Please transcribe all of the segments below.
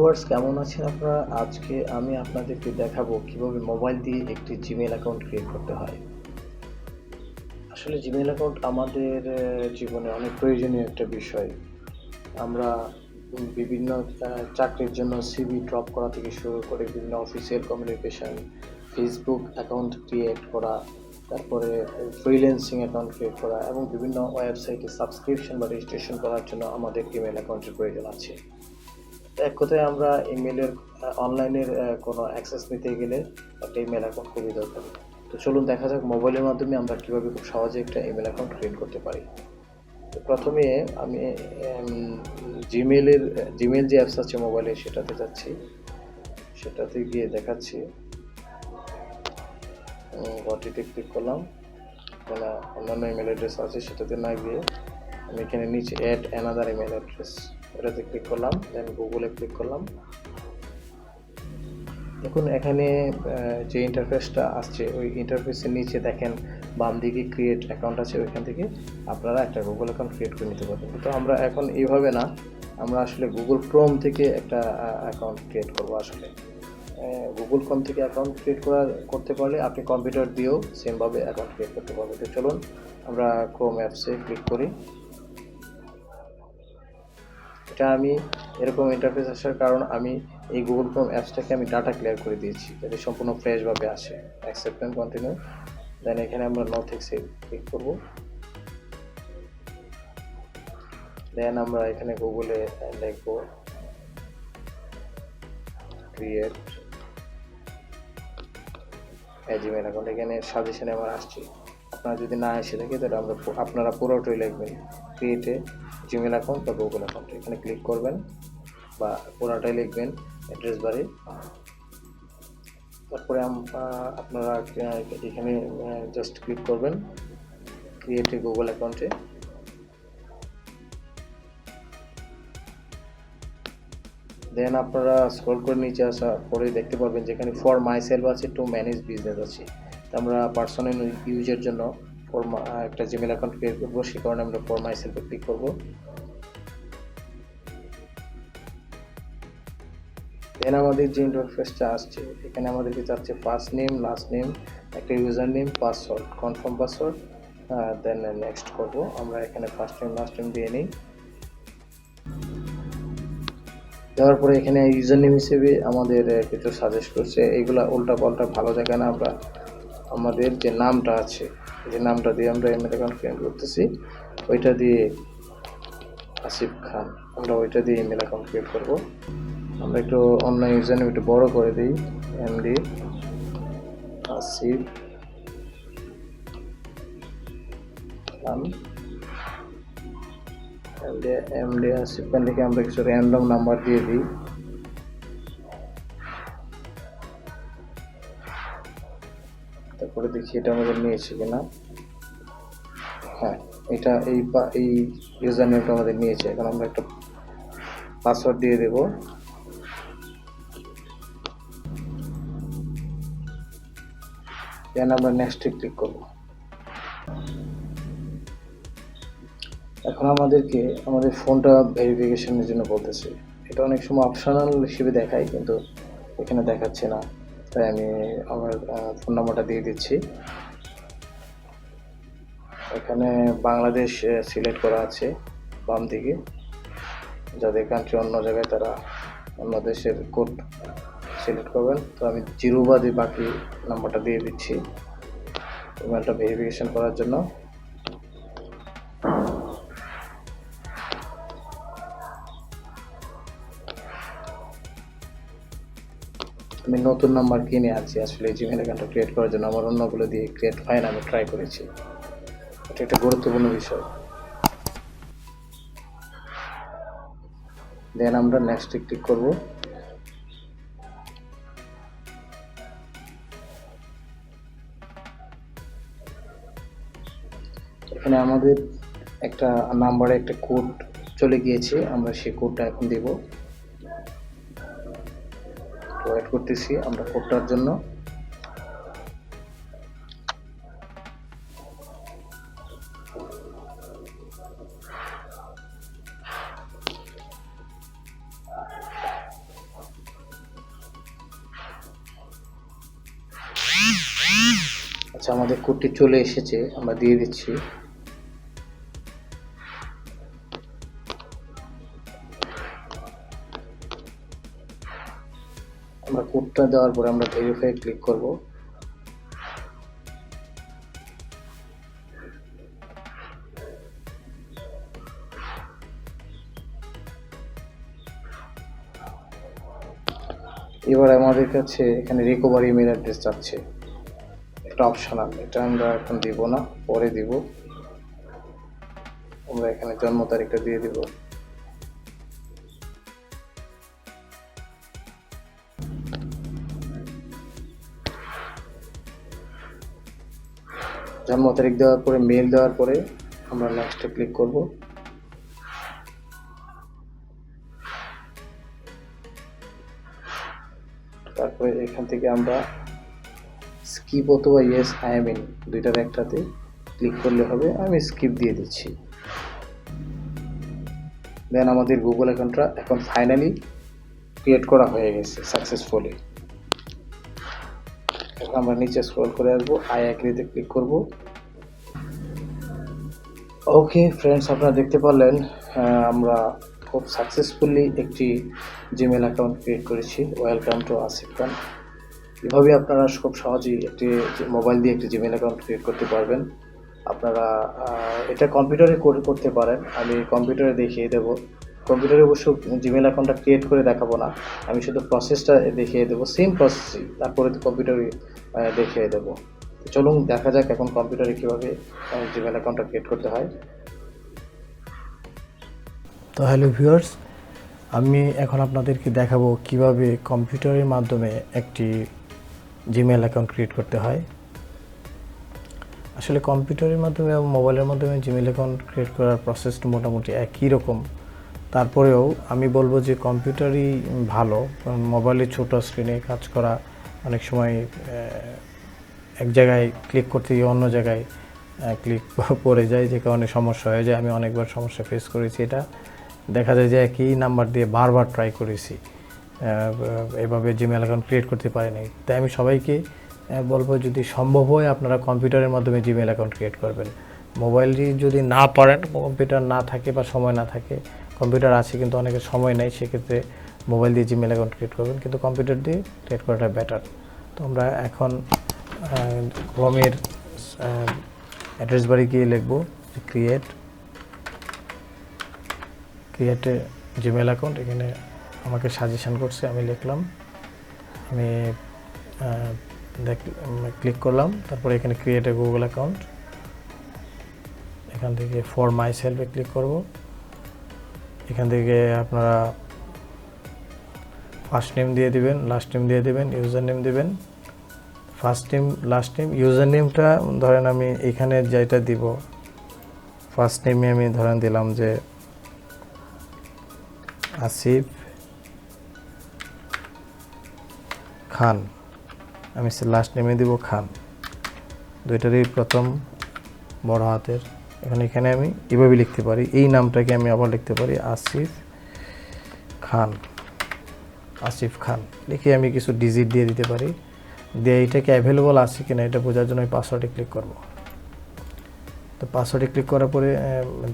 Viewers, কেমন আছেন আপনারা? আজকে আমি আপনাদেরকে দেখাবো কিভাবে মোবাইল দিয়ে একটি জিমেইল অ্যাকাউন্ট ক্রিয়েট করতে হয়। আসলে জিমেইল অ্যাকাউন্ট আমাদের জীবনে অনেক প্রয়োজনীয় একটা বিষয়। আমরা বিভিন্ন চাকরির জন্য সিভি ড্রপ করা থেকে শুরু করে বিভিন্ন official communication, Facebook account create করা, তারপরে ফ্রিল্যান্সিং অ্যাকাউন্ট ক্রিয়েট করা এবং বিভিন্ন ওয়েবসাইটে সাবস্ক্রিপশন বা রেজিস্ট্রেশন করার জন্য আমাদের ইমেইল অ্যাকাউন্টের প্রয়োজন আছে। এক কথায় আমরা ইমেলের অনলাইনের কোনো অ্যাক্সেস নিতে গেলে একটা ইমেল অ্যাকাউন্ট খুবই দরকার। তো চলুন দেখা যাক মোবাইলের মাধ্যমে আমরা কীভাবে খুব সহজে একটা ইমেল অ্যাকাউন্ট ক্রিয়েট করতে পারি। তো প্রথমে আমি জিমেল যে অ্যাপস আছে মোবাইলে সেটাতে যাচ্ছি, সেটাতে গিয়ে দেখাচ্ছি ঘরটিতে ক্লিক করলাম। কোনো অন্যান্য ইমেল অ্যাড্রেস আছে সেটাতে না গিয়ে আমি এখানে নিচে অ্যাড অ্যানাদার ইমেল অ্যাড্রেস এটাতে ক্লিক করলাম, দেন গুগলে ক্লিক করলাম। দেখুন এখানে যে ইন্টারফেসটা আসছে ওই ইন্টারফেসের নিচে দেখেন বাম দিকে ক্রিয়েট অ্যাকাউন্ট আছে, ওইখান থেকে আপনারা একটা গুগল অ্যাকাউন্ট ক্রিয়েট করে নিতে পারবেন। তো আমরা এখন এইভাবে না, আমরা আসলে গুগল ক্রোম থেকে একটা অ্যাকাউন্ট ক্রিয়েট করবো। আসলে গুগল ক্রোম থেকে অ্যাকাউন্ট ক্রিয়েট করতে পারলে আপনি কম্পিউটার দিয়েও সেমভাবে অ্যাকাউন্ট ক্রিয়েট করতে পারবেন। তো চলুন আমরা ক্রোম অ্যাপসে ক্লিক করি। এটা আমি এরকম ইন্টারফেস আসার কারণ আমি এই গুগল ক্রোম অ্যাপসটাকে আমি ডাটা ক্লিয়ার করে দিয়েছি যাতে সম্পূর্ণ ফ্রেশভাবে আসে। অ্যাকসেপ্ট অ্যান্ড কন্টিনিউ, দেন এখানে আমরা নো থ্যাঙ্কসে ক্লিক করব। দেন আমরা এখানে গুগলে লিখব ক্রিয়েট জিমেইল অ্যাকাউন্ট। এখানে সাজেশনে আমার আসছে, আপনারা যদি না এসে থাকে তাহলে আপনারা পুরোটাই লিখবেন ক্রিয়েট এ জিমেইল অ্যাকাউন্ট বা গুগল অ্যাকাউন্ট। এখানে ক্লিক করবেন বা পুরোটাই লিখবেন অ্যাড্রেস বারে। তারপরে আপনারা এখানে জাস্ট ক্লিক করবেন ক্রিয়েট এ গুগল অ্যাকাউন্টে। দেন আপনারা স্ক্রল করে নিচে আসা পরে দেখতে পাবেন যেখানে ফর মাই সেলফ আছে, টু ম্যানেজ বিজনেস আছে। তো আমরা পার্সোনাল ইউজের জন্য একটা জিমেল অ্যাকাউন্ট ক্রিয়েট করবো, সে কারণে আমরা ফর মাই সেলফে ক্লিক করবো। দেন আমাদের যে ইন্টারফেসটা আসছে এখানে আমাদেরকে চাচ্ছে ফার্স্ট নেম, লাস্ট নেম, একটা user name, password, confirm password, then next করব। আমরা এখানে ফার্স্ট নেম লাস্ট নেম দিয়ে নিই। দেওয়ার পরে এখানে ইউজার নেম হিসেবে আমাদের কিছু সাজেস্ট করছে, এইগুলা উল্টা পাল্টা ভালো জায়গা না। আমরা আমাদের যে নামটা আছে, যে নামটা দিয়ে আমরা ইমেল অ্যাকাউন্ট ক্রিয়েট করতেছি ওইটা দিয়ে আসিফ খান, আমরা ওইটা দিয়ে ইমেল অ্যাকাউন্ট ক্রিয়েট করব। আমরা একটু অন্য ইউজার নেম একটু বড় করে দিই, এমডি আসিফ খান, এমডি আসিফ খান লিখে আমরা কিছু র্যান্ডম নাম্বার দিয়ে দিই। তারপরে দেখি এটা আমাদের নিয়েছে কিনা। হ্যাঁ, এটা এই ইউজার নেমটা আমাদের নিয়েছে। এখন আমরা একটা পাসওয়ার্ড দিয়ে দেব। দেন আমরা নেক্সটে ক্লিক করব। এখন আমাদেরকে আমাদের ফোনটা ভেরিফিকেশনের জন্য বলতেছে। এটা অনেক সময় অপশনাল হিসেবে দেখায় কিন্তু এখানে দেখাচ্ছে না, তাই আমি আমার ফোন নাম্বারটা দিয়ে দিচ্ছি। এখানে বাংলাদেশ সিলেক্ট করা আছে বাম দিকে, যাদের কান্ট্রি অন্য জায়গায় তারা অন্য দেশের কোড সিলেক্ট করবেন। তো আমি জিরো বাদে বাকি নাম্বারটা দিয়ে দিচ্ছি ইমেলটা ভেরিফিকেশন করার জন্য। আমি নতুন নাম্বার কিনে আনছি আসলে জিমেল অ্যাকাউন্টটা ক্রিয়েট করার জন্য, আমার অন্যগুলো দিয়ে ক্রিয়েট হয় না, আমি ট্রাই করেছি। এটা একটা গুরুত্বপূর্ণ বিষয়। দেন আমরা নেক্সটে ক্লিক করব। এখানে আমাদের একটা নাম্বারে একটা কোড চলে গিয়েছে, আমরা সেই কোডটা এখন দেব। ওয়েট করতেছি আমরা কোডটার জন্য। আচ্ছা, আমাদের কোডটি চলে এসেছে, আমরা দিয়ে দিচ্ছি। আমরা কোডটা দেওয়ার পরে আমরা ভেরিফাই ক্লিক করব। এবার আমাদের কাছে এখানে রিকভারি ইমেল অ্যাড্রেস যাচ্ছে, একটা অপশনাল, এটা আমরা এখন দিব না, পরে দিব। আমরা এখানে জন্ম তারিখটা দিয়ে দিব। জন্ম তারিখ দেওয়ার পরে মেল দেওয়ার পরে আমরা নেক্সটে ক্লিক করব। তারপরে এখান থেকে আমরা স্কিপ অথবা ইয়েস আই এম ইন দুইটার একটাতে ক্লিক করলে হবে। আমি স্কিপ দিয়ে দিচ্ছি। দেন আমাদের গুগল অ্যাকাউন্টটা এখন ফাইনালি ক্রিয়েট করা হয়ে গেছে সাকসেসফুলি। এখন আমরা নিচে স্ক্রল করে আসবো, আই অ্যাগ্রিতে ক্লিক করব। ওকে ফ্রেন্ডস, আপনারা দেখতে পারলেন আমরা খুব সাকসেসফুলি একটি জিমেল অ্যাকাউন্ট ক্রিয়েট করেছি। ওয়েলকাম টু আসিফ খান। এভাবে আপনারা খুব সহজেই একটি মোবাইল দিয়ে একটি জিমেল অ্যাকাউন্ট ক্রিয়েট করতে পারবেন। আপনারা এটা কম্পিউটারে করতে পারেন, আমি কম্পিউটারে দেখিয়ে দেব। কম্পিউটারে অবশ্য জিমেল অ্যাকাউন্টটা ক্রিয়েট করে দেখাবো না, আমি শুধু প্রসেসটা দেখিয়ে দেবো, সেম প্রসেসই, তারপরে কম্পিউটারে দেখিয়ে দেবো। চলুন দেখা যাক এখন কম্পিউটারে কীভাবে জিমেল অ্যাকাউন্টটা ক্রিয়েট করতে হয়। তো হ্যালো ভিউয়ার্স, আমি এখন আপনাদেরকে দেখাবো কিভাবে কম্পিউটারের মাধ্যমে একটি জিমেল অ্যাকাউন্ট ক্রিয়েট করতে হয়। আসলে কম্পিউটারের মাধ্যমে এবং মোবাইলের মাধ্যমে জিমেল অ্যাকাউন্ট ক্রিয়েট করার প্রসেসটা মোটামুটি একই রকম। তারপরেও আমি বলবো যে কম্পিউটারই ভালো, কারণ মোবাইলে ছোটো স্ক্রিনে কাজ করা অনেক সময় এক জায়গায় ক্লিক করতে গিয়ে অন্য জায়গায় ক্লিক পড়ে যায়, যে কারণে সমস্যা হয়ে যায়। আমি অনেকবার সমস্যা ফেস করেছি। এটা দেখা যায় যে একই নাম্বার দিয়ে বারবার ট্রাই করেছি, এভাবে জিমেল অ্যাকাউন্ট ক্রিয়েট করতে পারিনি। তাই আমি সবাইকে বলবো, যদি সম্ভব হয় আপনারা কম্পিউটারের মাধ্যমে জিমেল অ্যাকাউন্ট ক্রিয়েট করবেন। মোবাইলটি যদি না পারেন, কম্পিউটার না থাকে বা সময় না থাকে, কম্পিউটার আছে কিন্তু অনেকের সময় নেই, সেক্ষেত্রে মোবাইল দিয়ে জিমেল অ্যাকাউন্ট ক্রিয়েট করবেন, কিন্তু কম্পিউটার দিয়ে ক্রিয়েট করাটা বেটার। তো আমরা এখন ক্রোমের অ্যাড্রেস বারে গিয়ে লিখব ক্রিয়েটে জিমেল অ্যাকাউন্ট। এখানে আমাকে সাজেশন করছে, আমি লিখলাম, আমি ক্লিক করলাম। তারপরে এখানে ক্রিয়েট এ গুগল অ্যাকাউন্ট, এখান থেকে ফর মাই সেলফে ক্লিক করব। এখান থেকে আপনারা ফার্স্ট নেম দিয়ে দিবেন, লাস্ট নেম দিয়ে দিবেন, ইউজার নেম দিবেন। First name, last name, user নেমটা ধরেন আমি এখানে যেটা দিব, ফার্স্ট নেমে আমি ধরেন দিলাম যে আসিফ খান, আমি লাস্ট নেমে দিব খান, দুইটারই প্রথম বড় হাতের। এখানে আমি এভাবে লিখতে পারি, এই নামটাকে আমি আবার লিখতে পারি আসিফ খান লিখে আমি কিছু ডিজিট দিয়ে দিতে পারি, দিয়ে এটাকে অ্যাভেলেবল আছে কিনা এটা বোঝার জন্য আমি পাসওয়ার্ডে ক্লিক করব। তো পাসওয়ার্ডে ক্লিক করার পরে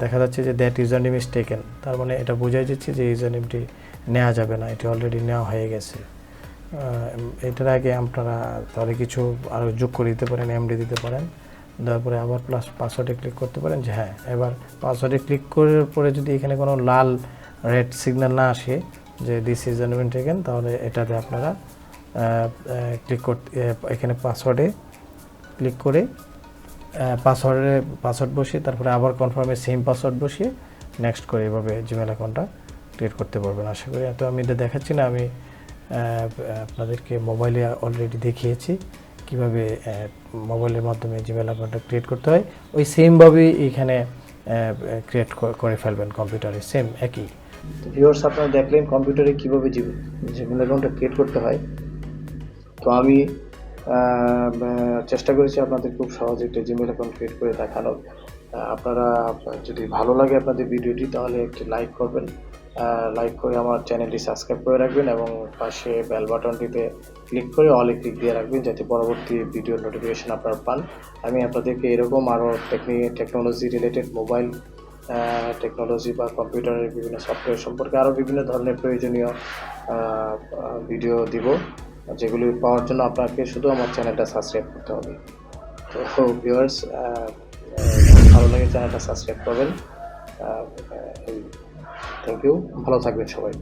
দেখা যাচ্ছে যে that user name is taken, তার মানে এটা বোঝাই যাচ্ছে যে ইউজার নেমটি নেওয়া যাবে না, এটি অলরেডি নেওয়া হয়ে গেছে। এটার আগে আপনারা তাহলে কিছু আরও যোগ করে দিতে পারেন, এমডি দিতে পারেন, দেওয়ার পরে আবার প্লাস পাসওয়ার্ডে ক্লিক করতে পারেন যে হ্যাঁ। এবার পাসওয়ার্ডে ক্লিক করার পরে যদি এখানে কোনো লাল রেড সিগন্যাল না আসে যে দিস ইজ জেনুইন টেকেন, তাহলে এটাতে আপনারা ক্লিক করতে, এখানে পাসওয়ার্ডে ক্লিক করে পাসওয়ার্ড বসিয়ে তারপরে আবার কনফার্মে সেম পাসওয়ার্ড বসিয়ে নেক্সট করে এভাবে জিমেল অ্যাকাউন্টটা ক্রিয়েট করতে পারবেন আশা করি। এত আমি এটা দেখাচ্ছি না, আমি আপনাদেরকে মোবাইলে অলরেডি দেখিয়েছি কিভাবে মোবাইলের মাধ্যমে জিমেল অ্যাকাউন্টটা ক্রিয়েট করতে হয়। ওই সেমভাবেই এখানে ক্রিয়েট করে ফেলবেন কম্পিউটারে, সেম একই। ভিউয়ার্স, আপনারা দেখলেন কম্পিউটারে কীভাবে জিমেল অ্যাকাউন্টটা ক্রিয়েট করতে হয়। তো আমি চেষ্টা করেছি আপনাদের খুব সহজে একটা জিমেল অ্যাকাউন্ট ক্রিয়েট করে দেখানোর। আপনারা যদি ভালো লাগে আপনাদের ভিডিওটি, তাহলে একটি লাইক করবেন লাইক করে আমার চ্যানেলটি সাবস্ক্রাইব করে রাখবেন এবং পাশে বেল বাটনটিতে ক্লিক করে অলে ক্লিক দিয়ে রাখবেন যাতে পরবর্তী ভিডিওর নোটিফিকেশন আপনারা পান। আমি আপনাদেরকে এরকম আরও টেকনোলজি রিলেটেড মোবাইল টেকনোলজি বা কম্পিউটারের বিভিন্ন সফটওয়্যার সম্পর্কে আরও বিভিন্ন ধরনের প্রয়োজনীয় ভিডিও দিব, যেগুলি পাওয়ার জন্য আপনাকে শুধু আমার চ্যানেলটা সাবস্ক্রাইব করতে হবে। তো ভিউয়ার্স, ভালো লাগে চ্যানেলটা সাবস্ক্রাইব করবেন। থ্যাংক ইউ, ভালো থাকবেন সবাই।